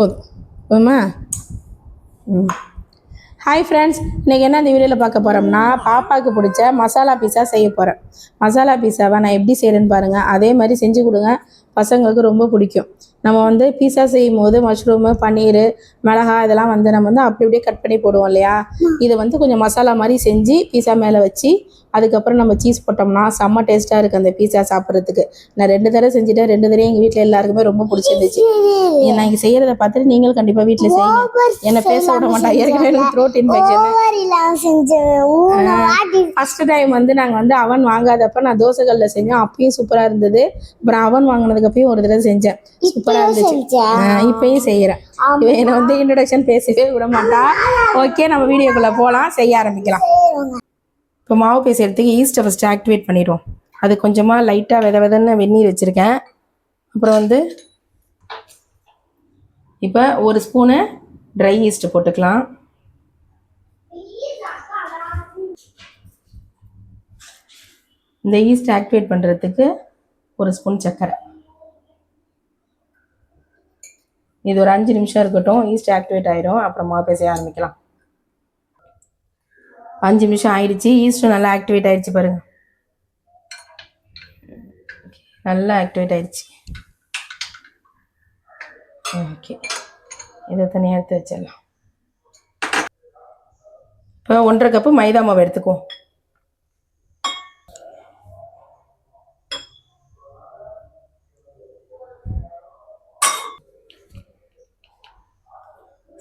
போதும் போதுமா? Hi friends, இன்றைக்கி என்ன இந்த வீடியோவில் பார்க்க போகிறோம்னா பாப்பாவுக்கு பிடிச்ச மசாலா பீஸா செய்ய போகிறேன். மசாலா பீஸாவை நான் எப்படி செய்கிறேன்னு பாருங்கள். அதே மாதிரி செஞ்சு கொடுங்க, பசங்களுக்கு ரொம்ப பிடிக்கும். நம்ம வந்து பீஸா செய்யும் போது மஷ்ரூமு, பன்னீர், மிளகாய் இதெல்லாம் வந்து நம்ம வந்து அப்படி அப்படியே கட் பண்ணி போடுவோம் இல்லையா? இதை வந்து கொஞ்சம் மசாலா மாதிரி செஞ்சு பீஸா மேலே வச்சு அதுக்கப்புறம் நம்ம சீஸ் போட்டோம்னா செம்ம டேஸ்ட்டாக இருக்குது அந்த பீஸா சாப்பிட்றதுக்கு. நான் 2 தடவை செஞ்சுட்டேன். 2 தடவை எங்கள் வீட்டில் எல்லாருக்குமே ரொம்ப பிடிச்சிருந்துச்சு. நான் இங்கே செய்கிறத பார்த்துட்டு நீங்களும் கண்டிப்பாக வீட்டில் செய்யுங்க. என்னை பேச விட மாட்டேன், ஏற்கனவே த்ரோட் இன்ஃபெக்ஷன். ஃபஸ்ட்டு டைம் வந்து நாங்கள் வந்து அவன் வாங்காதப்ப நான் தோசைகளில் செஞ்சேன், அப்பயும் சூப்பராக இருந்தது. அப்புறம் அவன் வாங்கினதுக்கப்பயும் ஒரு தடவை செஞ்சேன், சூப்பராக இருந்துச்சு. இப்பயும் செய்கிறேன். இவன் என்னை வந்து இன்ட்ரடக்ஷன் பேசவே விட மாட்டா. ஓகே, நம்ம வீடியோக்குள்ளே போகலாம், செய்ய ஆரம்பிக்கலாம். இப்போ மாவு பேசுகிறதுக்கு ஈஸ்ட்டை ஃபஸ்ட்டு ஆக்டிவேட் பண்ணிடுவோம். அது கொஞ்சமாக லைட்டாக விதன்னு வெந்நீர் வச்சுருக்கேன். அப்புறம் வந்து இப்போ 1 ஸ்பூனு ட்ரை ஈஸ்ட்டு போட்டுக்கலாம். இந்த ஈஸ்ட் ஆக்டிவேட் பண்ணுறதுக்கு 1 ஸ்பூன் சர்க்கரை. இது ஒரு 5 நிமிஷம் இருக்கட்டும், ஈஸ்ட் ஆக்டிவேட் ஆகிடும். அப்புறம் மாவு பேச ஆரம்பிக்கலாம். 5 நிமிஷம் ஆயிடுச்சு. ஈஸ்ட்டும் நல்லா ஆக்டிவேட் ஆகிடுச்சு பாருங்கள், நல்லா ஆக்டிவேட் ஆகிடுச்சு. ஓகே, இதை தனியாக எடுத்து வச்சிடலாம். இப்போ 1.5 கப்பு மைதா மாவு எடுத்துக்குவோம்.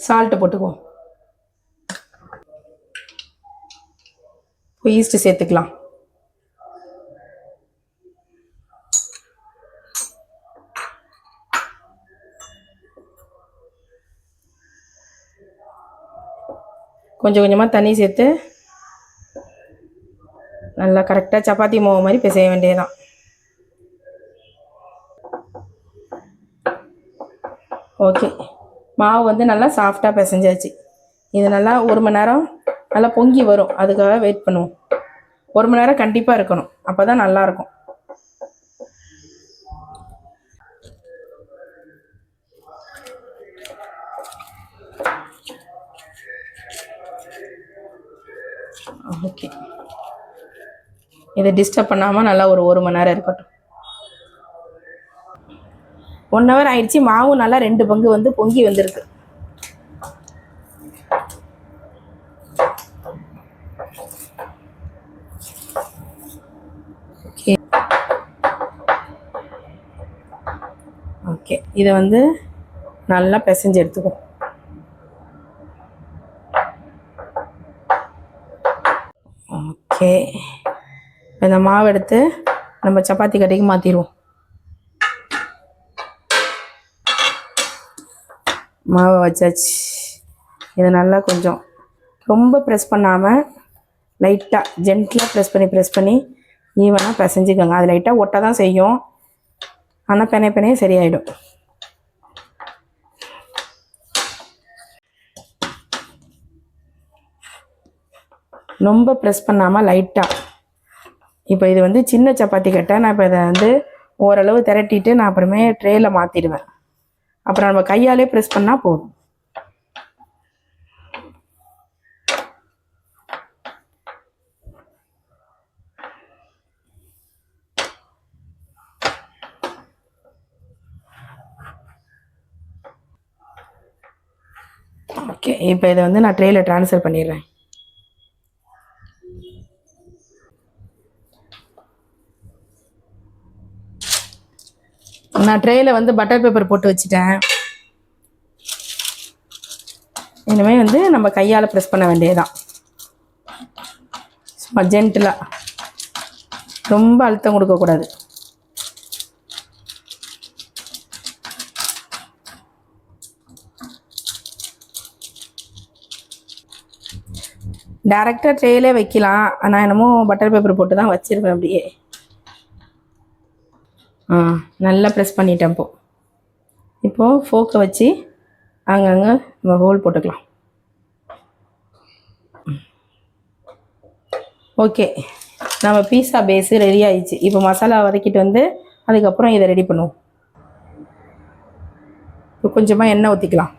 சால்ட்டு போட்டுக்குவோம். இப்போ ஈஸ்ட்டு சேர்த்துக்கலாம். கொஞ்சம் கொஞ்சமாக தண்ணி சேர்த்து நல்லா கரெக்டாக சப்பாத்தி மாவு மாதிரி பிசைய வேண்டியதுதான். ஓகே, மாவு வந்து நல்லா சாஃப்டாக பிசைஞ்சாச்சு. இது நல்லா 1 மணி நேரம் நல்லா பொங்கி வரும், அதுக்காக வெயிட் பண்ணுவோம். 1 மணி நேரம் கண்டிப்பாக இருக்கணும், அப்போ தான் நல்லாயிருக்கும். ஓகே, இதை டிஸ்டர்ப் பண்ணாமல் நல்லா ஒரு 1 மணி நேரம் இருக்கட்டும். 1 ஹவர் ஆயிடுச்சு. மாவு நல்லா 2 பங்கு வந்து பொங்கி வந்திருக்கு. ஓகே ஓகே, இதை வந்து நல்லா பிசைஞ்சு எடுத்துக்குவோம். ஓகே, இந்த மாவு எடுத்து நம்ம சப்பாத்தி கட்டைக்கு மாற்றிடுவோம். மாவை வச்சாச்சு. இதை நல்லா கொஞ்சம் ரொம்ப ப்ரெஸ் பண்ணாமல் லைட்டாக ஜென்டிலாக ப்ரெஸ் பண்ணி ஈவனாக பிசைஞ்சிக்கோங்க. அது லைட்டாக ஒட்ட தான் செய்யும், ஆனால் பெனையே சரியாயிடும். ரொம்ப ப்ரெஸ் பண்ணாமல் லைட்டாக. இப்போ இது வந்து சின்ன சப்பாத்தி கட்டை. நான் இப்போ இதை வந்து ஓரளவு திரட்டிட்டு நான் அப்புறமே ட்ரேயில் மாற்றிடுவேன். அப்புறம் நம்ம கையாலே ப்ரெஸ் பண்ணால் போதும். ஓகே, இப்போ இதை வந்து நான் ட்ரேயில் ட்ரான்ஸ்ஃபர் பண்ணிடுறேன். நான் ட்ரேயில் வந்து பட்டர் பேப்பர் போட்டு வச்சுட்டேன். இனிமேல் வந்து நம்ம கையால் ப்ரெஸ் பண்ண வேண்டியதுதான். சும்மா ஜென்டிலாக, ரொம்ப அழுத்தம் கொடுக்கக்கூடாது. டேரெக்டாக ட்ரேயிலே வைக்கலாம், ஆனால் என்னமோ பட்டர் பேப்பர் போட்டு தான் வச்சுருவேன் அப்படியே. நல்லா ப்ரெஸ் பண்ணிட்டேன். இப்போது ஃபோக்கை வச்சு அங்கங்கே நம்ம ஹோல் போட்டுக்கலாம். ஓகே, நம்ம பீஸா பேஸு ரெடி ஆயிடுச்சு. இப்போ மசாலா வதக்கிட்டு வந்து அதுக்கப்புறம் இதை ரெடி பண்ணுவோம். இப்போ கொஞ்சமாக எண்ணெய் ஊற்றிக்கலாம்.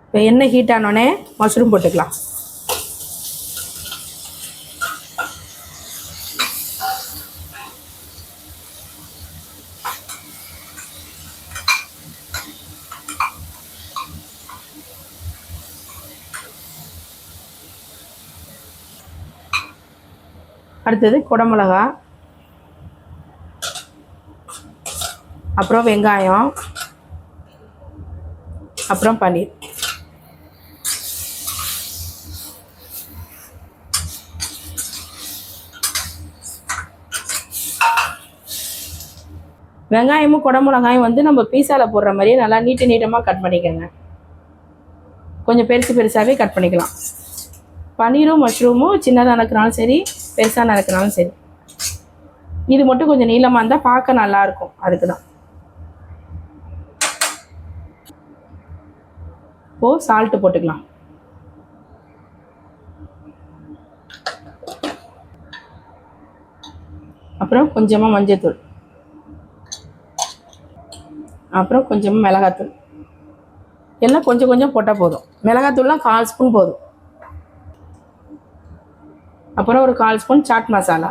இப்போ எண்ணெய் ஹீட் ஆனோடனே மஷ்ரூம் போட்டுக்கலாம். அடுத்தது குடமிளகா, அப்புறம் வெங்காயம், அப்புறம் பன்னீர். வெங்காயமும் குடமிளகாயும் வந்து நம்ம பீஸாவில் போடுற மாதிரியே நல்லா நீட்டமாக கட் பண்ணிக்கோங்க. கொஞ்சம் பெருசாகவே கட் பண்ணிக்கலாம். பன்னீரும் மஷ்ரூமும் சின்னதாக நறுக்கினாலும் சரி, பெருசாக நறுக்கினாலும் சரி. இது மட்டும் கொஞ்சம் நீளமாக இருந்தால் பார்க்க நல்லாயிருக்கும், அதுக்கு தான். இப்போது சால்ட்டு போட்டுக்கலாம். அப்புறம் கொஞ்சமாக மஞ்சள்தூள், அப்புறம் கொஞ்சமாக மிளகாத்தூள். எல்லாம் கொஞ்சம் கொஞ்சம் போட்டால் போதும். மிளகாத்தூள்லாம் 1/4 ஸ்பூன் போதும். அப்புறம் ஒரு 1/4 ஸ்பூன் சாட் மசாலா.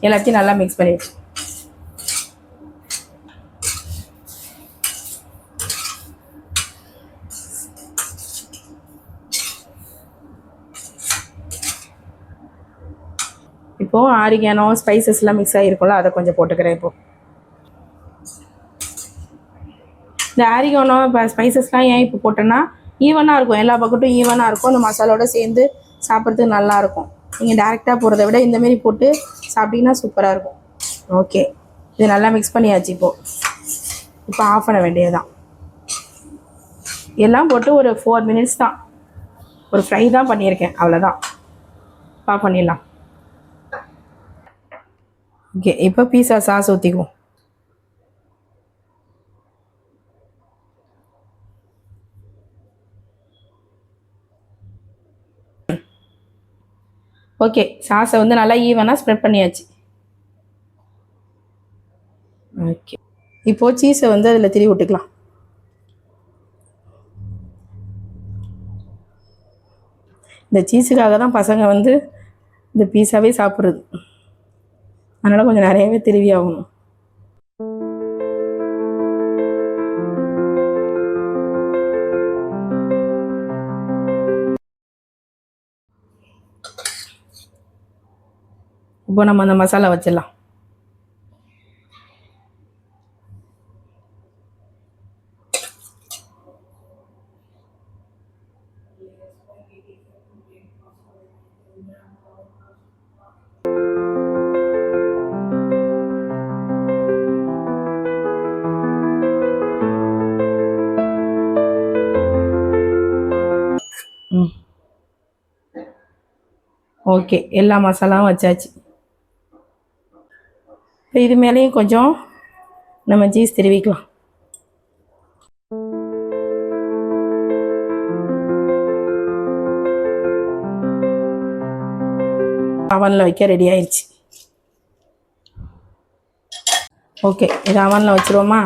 எல்லாத்தையும் நல்லா மிக்ஸ் பண்ணிடுச்சு. இப்போது ஆரிகானோ ஸ்பைசஸ்லாம் மிக்ஸ் ஆகிருக்கும்ல, அதை கொஞ்சம் போட்டுக்கிறேன். இப்போது இந்த ஆரிகானோ இப்போ ஸ்பைசஸ்லாம் ஏன் இப்போ போட்டேன்னா ஈவனாக இருக்கும், எல்லா பக்கட்டும் ஈவனாக இருக்கும். அந்த மசாலோடு சேர்ந்து சாப்பிட்றதுக்கு நல்லாயிருக்கும். நீங்கள் டேரெக்டாக போகிறத விட இந்தமாரி போட்டு சாப்பிட்டிங்கன்னா சூப்பராக இருக்கும். ஓகே, இது நல்லா மிக்ஸ் பண்ணியாச்சு. இப்போ ஆஃப் பண்ண வேண்டியதுதான். எல்லாம் போட்டு ஒரு 4 மினிட்ஸ் தான், ஒரு ஃப்ரை தான் பண்ணியிருக்கேன், அவ்வளோதான். ஆஃப் பண்ணிடலாம். ஓகே, இப்போ பீஸா சாஸ் ஊற்றிக்குவோம். ஓகே, சாஸை வந்து நல்லா ஈவனாக ஸ்ப்ரெட் பண்ணியாச்சு. ஓகே, இப்போது சீஸை வந்து அதில் திருவி விட்டுக்கலாம். இந்த சீஸுக்காக தான் பசங்க வந்து இந்த பீஸாவே சாப்பிட்றது. அதனால் கொஞ்சம் நிறையவே திருவி ஆகணும். இப்போ நம்ம அந்த மசாலா வச்சிடலாம். ஓகே, எல்லா மசாலாவும் வச்சாச்சு. இப்போ இது மேலேயும் கொஞ்சம் நம்ம சீஸ் திருவிக்கலாம். அவனில் வைக்க ரெடி ஆயிடுச்சு. ஓகே, இது அவனில் வச்சுருவோமா?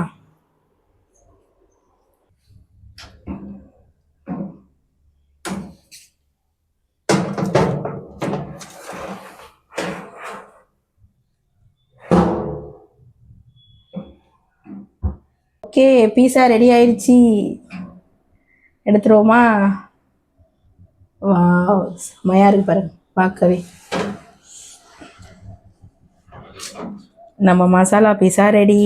ஓகே, பீஸா ரெடி ஆயிடுச்சு. எடுத்துருவோமா? வாவ், செமையாக இருக்கு பாருங்க பார்க்கவே. நம்ம masala pizza ready.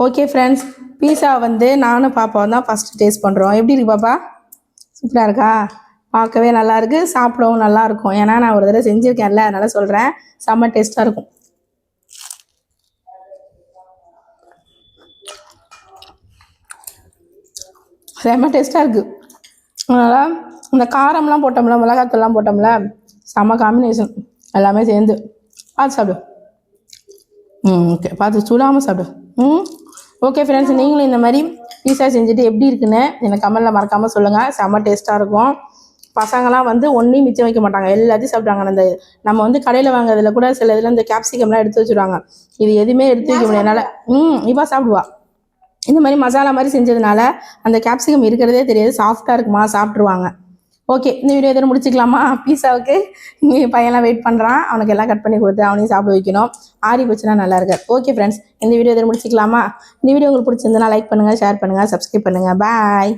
Okay friends, pizza வந்து நானும் பாப்பாவும் தான் ஃபஸ்ட்டு டேஸ்ட் பண்ணுறோம். எப்படி இருக்கு பாப்பா? சூப்பராக இருக்கா? பார்க்கவே நல்லாயிருக்கு, சாப்பிடவும் நல்லாயிருக்கும். ஏன்னா நான் ஒரு தடவை செஞ்சுருக்கேன்ல, அதனால் சொல்கிறேன். செம்ம டேஸ்ட்டாக இருக்கும். செம்ம டேஸ்ட்டாக இருக்குது. அதனால் இந்த காரம்லாம் போட்டோம்ல, மிளகாத்தூள்லாம் போட்டோம்ல, செம்ம காம்பினேஷன் எல்லாமே சேர்ந்து. பார்த்து சாப்பிடு. ஓகே, பார்த்து சூடாமல் சாப்பிடு. ஓகே ஃப்ரெண்ட்ஸ், நீங்களும் இந்த மாதிரி பீஸா செஞ்சுட்டு எப்படி இருக்குன்னு எனக்கு கமெண்ட்டில் மறக்காமல் சொல்லுங்கள். செம்ம டேஸ்ட்டாக இருக்கும். பசங்களாம் வந்து ஒன்றையும் மிச்சம் வைக்க மாட்டாங்க, எல்லாத்தையும் சாப்பிடுவாங்க. அந்த நம்ம வந்து கடையில் வாங்குறதுல கூட சில இதில் இந்த கேப்சிகம்லாம் எடுத்து வச்சுருவாங்க, இது எதுவுமே எடுத்து வைக்க முடியாது என்னால். இவா சாப்பிடுவா. இந்த மாதிரி மசாலா மாதிரி செஞ்சதுனால அந்த கேப்சிகம் இருக்கிறதே தெரியாது, சாஃப்டாக இருக்குமா, சாப்பிட்ருவாங்க. ஓகே, இந்த வீடியோ எதுவும் முடிச்சிக்கலாமா? பீஸாவுக்கு இங்கே பையன்லாம் வெயிட் பண்ணுறான், அவனுக்கு எல்லாம் கட் பண்ணி கொடுத்து அவனையும் சாப்பிட வைக்கணும். ஆறி போச்சுன்னா நல்லா இருக்காது. ஓகே ஃப்ரெண்ட்ஸ், இந்த வீடியோ எதுவும் முடிச்சிக்கலாமா? இந்த வீடியோ உங்களுக்கு பிடிச்சிருந்ததுன்னா லைக் பண்ணுங்கள், ஷேர் பண்ணுங்கள், சப்ஸ்கிரைப் பண்ணுங்கள். பாய்.